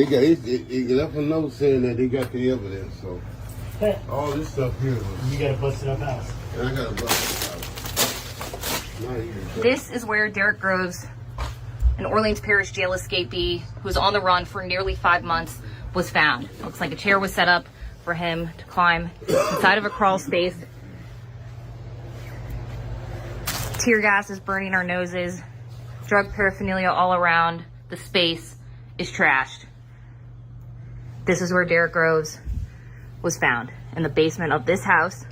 They left a note saying that they got the evidence. So all this stuff here. You got a busted up house. And I got a busted house. Not here. This is where Derrick Groves, an Orleans Parish jail escapee who was on the run for nearly 5 months, was found. It looks like a chair was set up for him to climb inside of a crawl space. Tear gas is burning our noses. Drug paraphernalia all around. The space is trashed. This is where Derrick Groves was found, in the basement of this house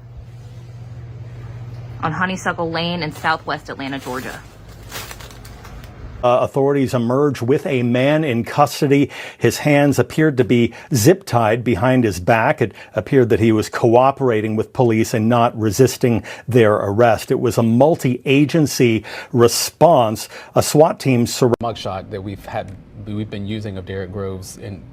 on Honeysuckle Lane in southwest Atlanta, Georgia. Authorities emerged with a man in custody. His hands appeared to be zip tied behind his back. It appeared that he was cooperating with police and not resisting their arrest. It was a multi-agency response. A SWAT team mugshot that we've been using of Derrick Groves, and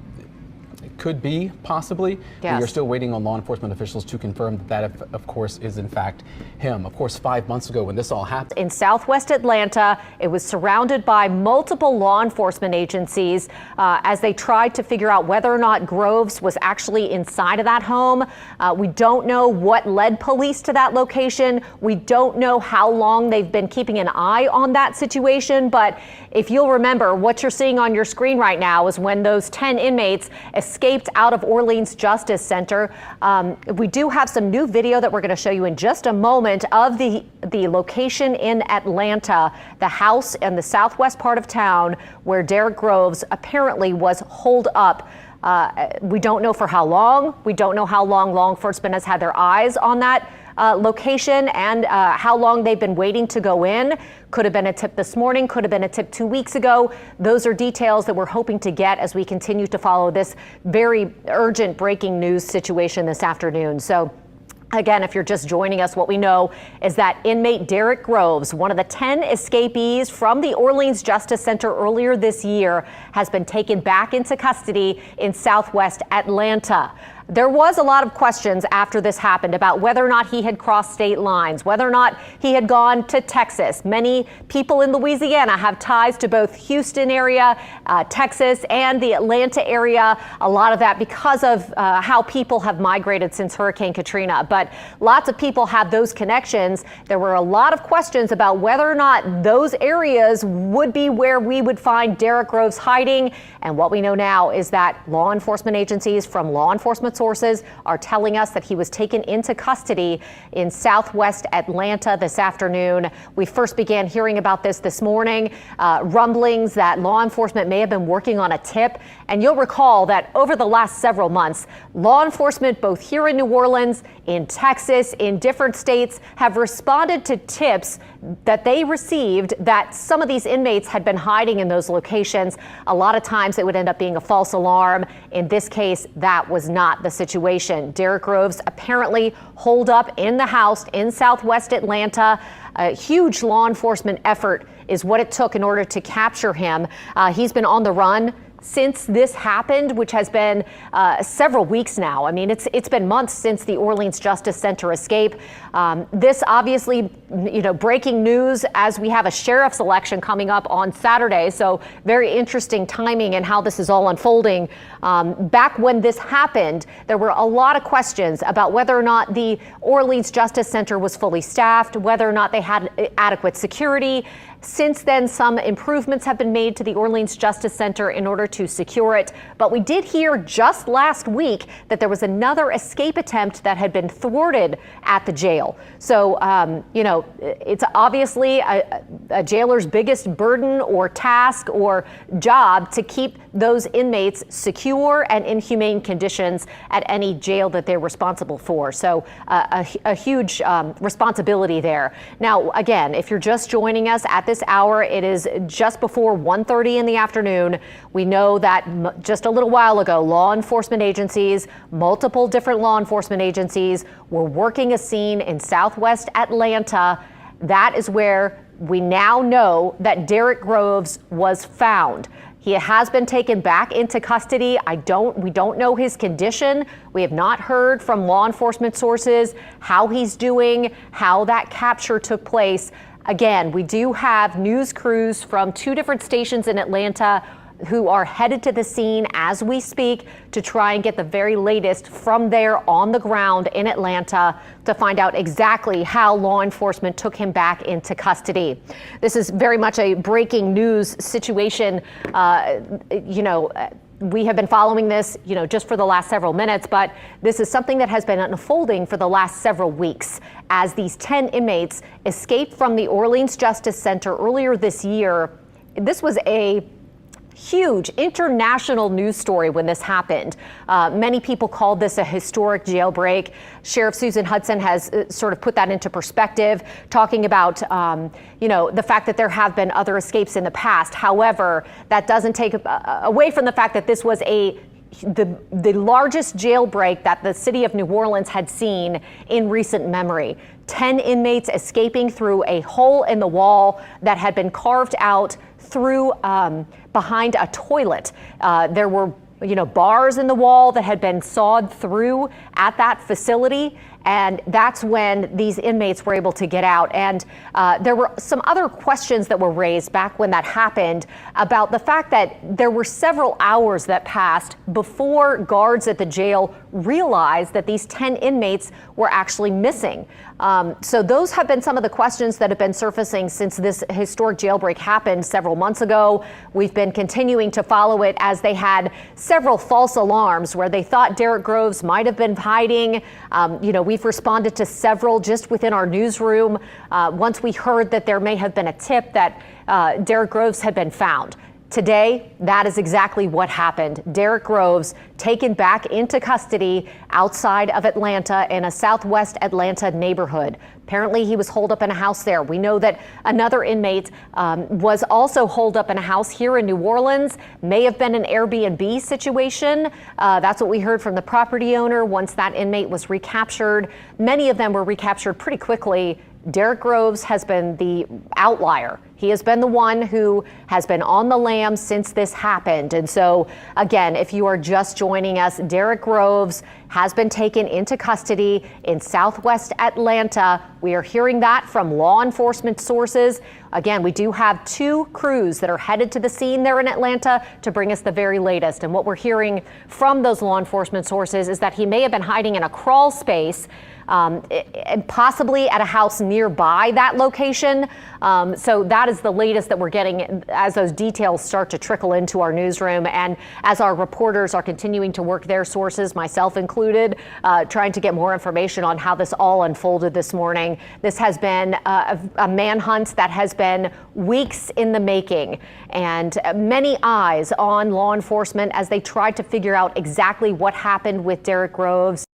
it could be possibly. Yes. We are still waiting on law enforcement officials to confirm that of course is in fact him. Of course, 5 months ago when this all happened in southwest Atlanta, it was surrounded by multiple law enforcement agencies as they tried to figure out whether or not Groves was actually inside of that home. We don't know what led police to that location. We don't know how long they've been keeping an eye on that situation. But if you'll remember, what you're seeing on your screen right now is when those 10 inmates escaped out of Orleans Justice Center. We do have some new video that we're going to show you in just a moment of the location in Atlanta, the house in the southwest part of town where Derrick Groves apparently was holed up. We don't know for how long. We don't know how long law enforcement has had their eyes on that location and how long they've been waiting to go in. Could have been a tip this morning, could have been a tip 2 weeks ago. Those are details that we're hoping to get as we continue to follow this very urgent breaking news situation this afternoon. So again, if you're just joining us, what we know is that inmate Derrick Groves, one of the 10 escapees from the Orleans Justice Center earlier this year, has been taken back into custody in southwest Atlanta. There was a lot of questions after this happened about whether or not he had crossed state lines, whether or not he had gone to Texas. Many people in Louisiana have ties to both Houston area, Texas, and the Atlanta area. A lot of that because of how people have migrated since Hurricane Katrina. But lots of people have those connections. There were a lot of questions about whether or not those areas would be where we would find Derrick Groves hiding. And what we know now is that law enforcement agencies from law enforcement sources are telling us that he was taken into custody in southwest Atlanta this afternoon. We first began hearing about this morning, rumblings that law enforcement may have been working on a tip. And you'll recall that over the last several months, law enforcement both here in New Orleans, in Texas, in different states have responded to tips that they received that some of these inmates had been hiding in those locations. A lot of times it would end up being a false alarm. In this case, that was not the situation. Derrick Groves apparently holed up in the house in southwest Atlanta. A huge law enforcement effort is what it took in order to capture him. He's been on the run since this happened, which has been several weeks now. I mean, it's been months since the Orleans Justice Center escape. This obviously, breaking news as we have a sheriff's election coming up on Saturday. So very interesting timing and how this is all unfolding. Back when this happened, there were a lot of questions about whether or not the Orleans Justice Center was fully staffed, whether or not they had adequate security. Since then, some improvements have been made to the Orleans Justice Center in order to secure it. But we did hear just last week that there was another escape attempt that had been thwarted at the jail. So, it's obviously a jailer's biggest burden or task or job to keep those inmates secure and in humane conditions at any jail that they're responsible for. So a huge responsibility there. Now, again, if you're just joining us at this hour, it is just before 1:30 in the afternoon. We know that just a little while ago, law enforcement agencies, multiple different law enforcement agencies were working a scene in southwest Atlanta. That is where we now know that Derrick Groves was found. He has been taken back into custody. We don't know his condition. We have not heard from law enforcement sources how he's doing, how that capture took place. Again, we do have news crews from two different stations in Atlanta who are headed to the scene as we speak to try and get the very latest from there on the ground in Atlanta to find out exactly how law enforcement took him back into custody. This is very much a breaking news situation. We have been following this, just for the last several minutes, but this is something that has been unfolding for the last several weeks as these 10 inmates escaped from the Orleans Justice Center earlier this year. This was a huge international news story when this happened. Many people called this a historic jailbreak. Sheriff Susan Hudson has sort of put that into perspective, talking about, the fact that there have been other escapes in the past. However, that doesn't take away from the fact that this was the largest jailbreak that the city of New Orleans had seen in recent memory. 10 inmates escaping through a hole in the wall that had been carved out through behind a toilet. There were bars in the wall that had been sawed through at that facility. And that's when these inmates were able to get out. And there were some other questions that were raised back when that happened about the fact that there were several hours that passed before guards at the jail realized that these 10 inmates were actually missing. So those have been some of the questions that have been surfacing since this historic jailbreak happened several months ago. We've been continuing to follow it as they had several false alarms where they thought Derrick Groves might have been hiding. We've responded to several just within our newsroom once we heard that there may have been a tip that Derrick Groves had been found. Today, that is exactly what happened. Derrick Groves taken back into custody outside of Atlanta in a southwest Atlanta neighborhood. Apparently, he was holed up in a house there. We know that another inmate was also holed up in a house here in New Orleans. May have been an Airbnb situation. That's what we heard from the property owner once that inmate was recaptured. Many of them were recaptured pretty quickly. Derrick Groves has been the outlier. He has been the one who has been on the lam since this happened. And so, again, if you are just joining us, Derrick Groves has been taken into custody in southwest Atlanta. We are hearing that from law enforcement sources. Again, we do have 2 crews that are headed to the scene there in Atlanta to bring us the very latest. And what we're hearing from those law enforcement sources is that he may have been hiding in a crawl space, and possibly at a house nearby that location. So that is the latest that we're getting as those details start to trickle into our newsroom. And as our reporters are continuing to work their sources, myself included, trying to get more information on how this all unfolded this morning. This has been a manhunt that has been weeks in the making, and many eyes on law enforcement as they tried to figure out exactly what happened with Derrick Groves.